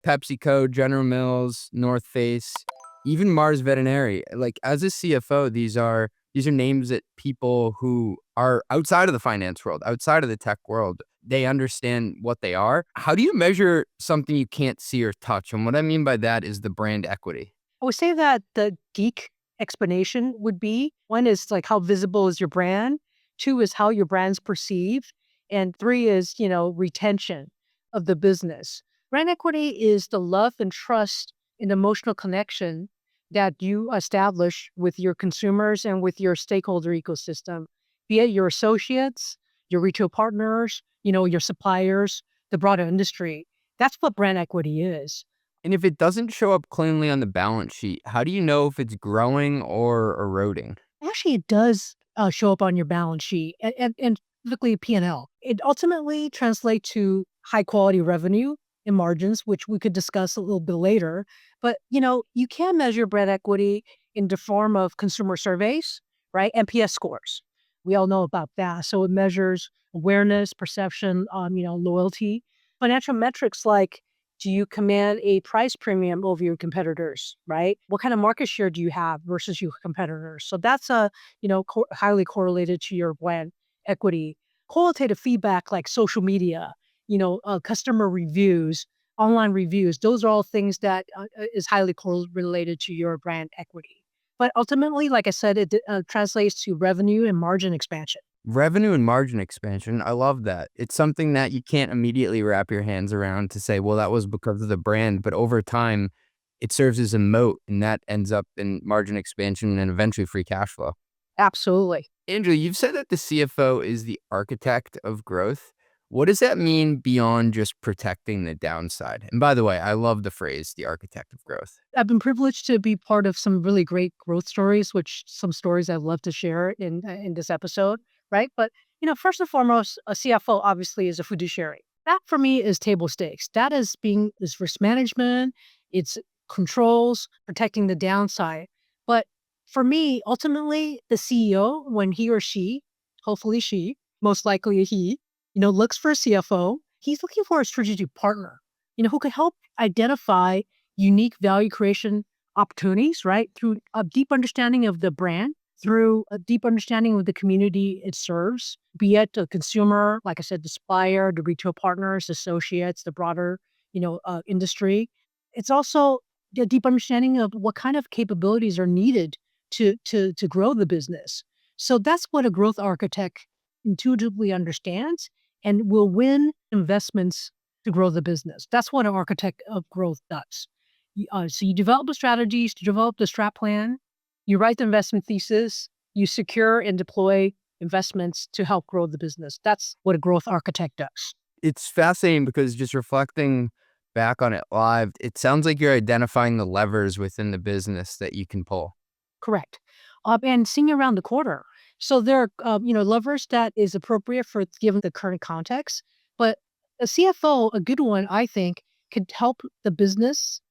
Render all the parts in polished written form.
PepsiCo, General Mills, North Face, even Mars Veterinary. Like as a CFO, these are names that people who are outside of the finance world, outside of the tech world, they understand what they are. How do you measure something you can't see or touch? And what I mean by that is the brand equity. I would say that the geek explanation would be one is like how visible is your brand, two is how your brand's perceived, and three is, retention of the business. Brand equity is the love and trust and emotional connection that you establish with your consumers and with your stakeholder ecosystem, be it your associates, your retail partners, your suppliers, the broader industry. That's what brand equity is. And if it doesn't show up cleanly on the balance sheet, how do you know if it's growing or eroding? Actually, it does show up on your balance sheet and specifically P&L. It ultimately translates to high quality revenue and margins, which we could discuss a little bit later. But, you can measure brand equity in the form of consumer surveys, right? NPS scores. We all know about that. So it measures awareness, perception, loyalty. Financial metrics like, do you command a price premium over your competitors, right? What kind of market share do you have versus your competitors? So that's highly correlated to your brand equity. Qualitative feedback like social media, customer reviews, online reviews, those are all things that is highly correlated to your brand equity. But ultimately, like I said, it translates to revenue and margin expansion. Revenue and margin expansion, I love that. It's something that you can't immediately wrap your hands around to say, well, that was because of the brand. But over time, it serves as a moat and that ends up in margin expansion and eventually free cash flow. Absolutely. Andrew, you've said that the CFO is the architect of growth. What does that mean beyond just protecting the downside? And by the way, I love the phrase, the architect of growth. I've been privileged to be part of some really great growth stories, which some stories I'd love to share in this episode, right? But first and foremost, a CFO obviously is a fiduciary. That for me is table stakes. That is risk management, it's controls, protecting the downside. But for me, ultimately, the CEO, when he or she, hopefully she, most likely he, looks for a CFO, he's looking for a strategic partner, who can help identify unique value creation opportunities, right? Through a deep understanding of the brand, through a deep understanding of the community it serves, be it the consumer, like I said, the supplier, the retail partners, associates, the broader, industry. It's also a deep understanding of what kind of capabilities are needed to grow the business. So that's what a growth architect intuitively understands and will win investments to grow the business. That's what an architect of growth does. So you develop the strategies, you develop the strat plan, you write the investment thesis, you secure and deploy investments to help grow the business. That's what a growth architect does. It's fascinating because just reflecting back on it live, it sounds like you're identifying the levers within the business that you can pull. Correct. And seeing around the corner. So there are, levers that is appropriate for given the current context. But a CFO, a good one, I think, could help the business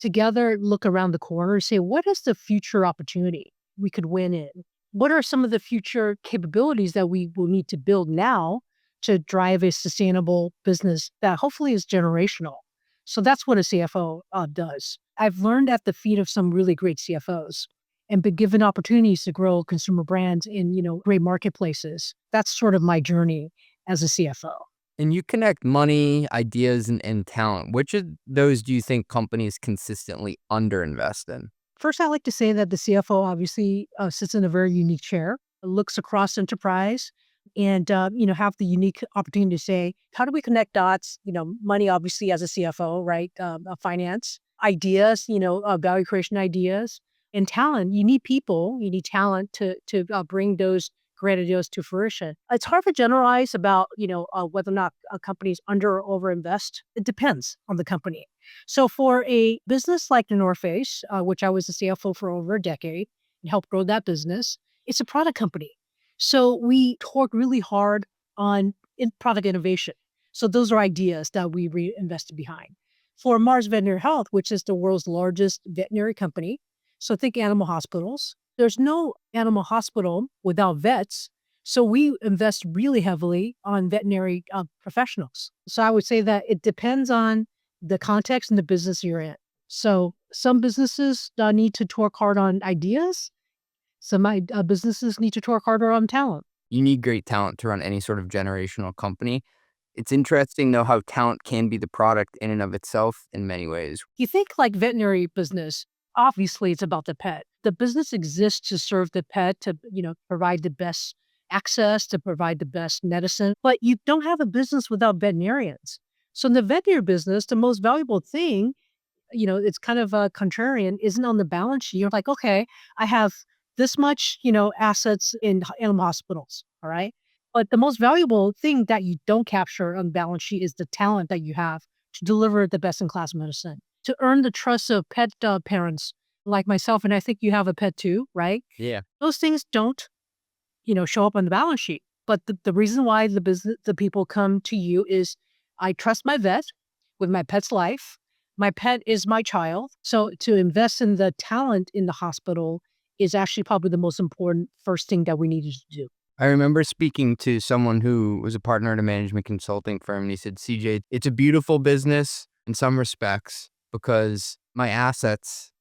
together look around the corner and say, what is the future opportunity we could win in? What are some of the future capabilities that we will need to build now to drive a sustainable business that hopefully is generational? So that's what a CFO does. I've learned at the feet of some really great CFOs and been given opportunities to grow consumer brands in, great marketplaces. That's sort of my journey as a CFO. And you connect money, ideas, and talent. Which of those do you think companies consistently underinvest in? First, I like to say that the CFO obviously sits in a very unique chair, looks across enterprise, and have the unique opportunity to say, how do we connect dots? Money obviously as a CFO, right? Finance ideas, value creation ideas, and talent. You need people, you need talent to bring those great ideas to fruition. It's hard to generalize about whether or not companies under or overinvest. It depends on the company. So for a business like the North Face, which I was the CFO for over a decade and helped grow that business, it's a product company. So we work really hard on product innovation. So those are ideas that we reinvested behind. For Mars Veterinary Health, which is the world's largest veterinary company, so think animal hospitals. There's no animal hospital without vets. So we invest really heavily on veterinary professionals. So I would say that it depends on the context and the business you're in. So some businesses need to work hard on ideas. Some businesses need to work harder on talent. You need great talent to run any sort of generational company. It's interesting, though, how talent can be the product in and of itself in many ways. You think like veterinary business, obviously it's about the pet. The business exists to serve the pet, to, provide the best access, to provide the best medicine, but you don't have a business without veterinarians. So in the veterinary business, the most valuable thing, it's kind of a contrarian, isn't on the balance sheet. You're like, okay, I have this much, assets in animal hospitals. All right. But the most valuable thing that you don't capture on the balance sheet is the talent that you have to deliver the best in class medicine, to earn the trust of pet parents like myself. And I think you have a pet too, right? Yeah. Those things don't, show up on the balance sheet. But the reason why the people come to you is I trust my vet with my pet's life. My pet is my child. So to invest in the talent in the hospital is actually probably the most important first thing that we needed to do. I remember speaking to someone who was a partner at a management consulting firm, and he said, CJ, it's a beautiful business in some respects because my assets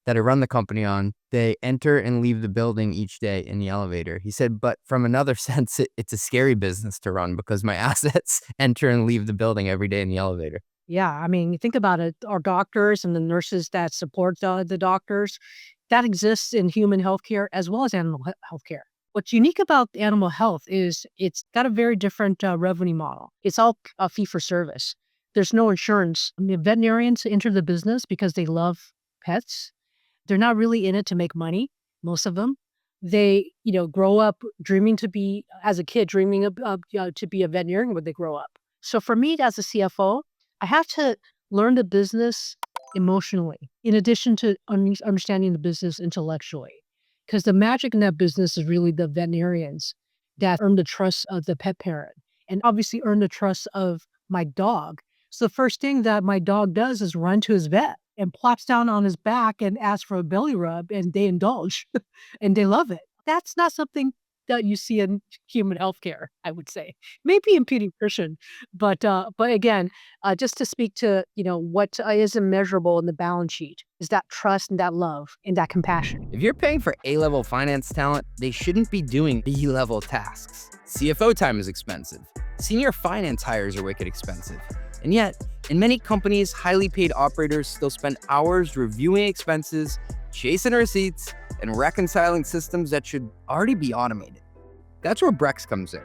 that I run the company on, they enter and leave the building each day in the elevator. He said, but from another sense, it's a scary business to run because my assets enter and leave the building every day in the elevator. Yeah, I mean, you think about it, our doctors and the nurses that support the doctors, that exists in human healthcare as well as animal healthcare. What's unique about animal health is it's got a very different revenue model. It's all a fee for service. There's no insurance. I mean, veterinarians enter the business because they love pets. They're not really in it to make money, most of them. They, grow up dreaming to be, as a kid, dreaming of to be a veterinarian when they grow up. So for me as a CFO, I have to learn the business emotionally, in addition to understanding the business intellectually. Because the magic in that business is really the veterinarians that earn the trust of the pet parent and obviously earn the trust of my dog. So the first thing that my dog does is run to his vet and plops down on his back and asks for a belly rub, and they indulge and they love it. That's not something that you see in human healthcare, I would say. Maybe in pediatrician, but again, just to speak to what is immeasurable in the balance sheet is that trust and that love and that compassion. If you're paying for A-level finance talent, they shouldn't be doing B-level tasks. CFO time is expensive. Senior finance hires are wicked expensive. And yet, in many companies, highly paid operators still spend hours reviewing expenses, chasing receipts, and reconciling systems that should already be automated. That's where Brex comes in.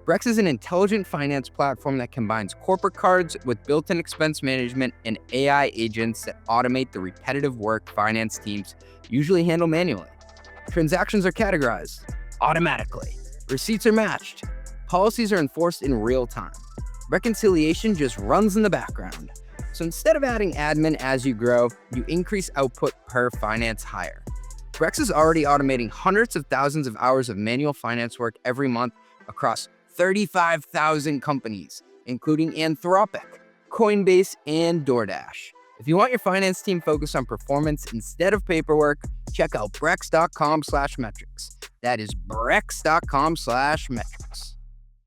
Brex is an intelligent finance platform that combines corporate cards with built-in expense management and AI agents that automate the repetitive work finance teams usually handle manually. Transactions are categorized automatically. Receipts are matched. Policies are enforced in real time. Reconciliation just runs in the background. So instead of adding admin as you grow, you increase output per finance hire. Brex is already automating hundreds of thousands of hours of manual finance work every month across 35,000 companies, including Anthropic, Coinbase, and DoorDash. If you want your finance team focused on performance instead of paperwork, check out brex.com/metrics. That is brex.com/metrics.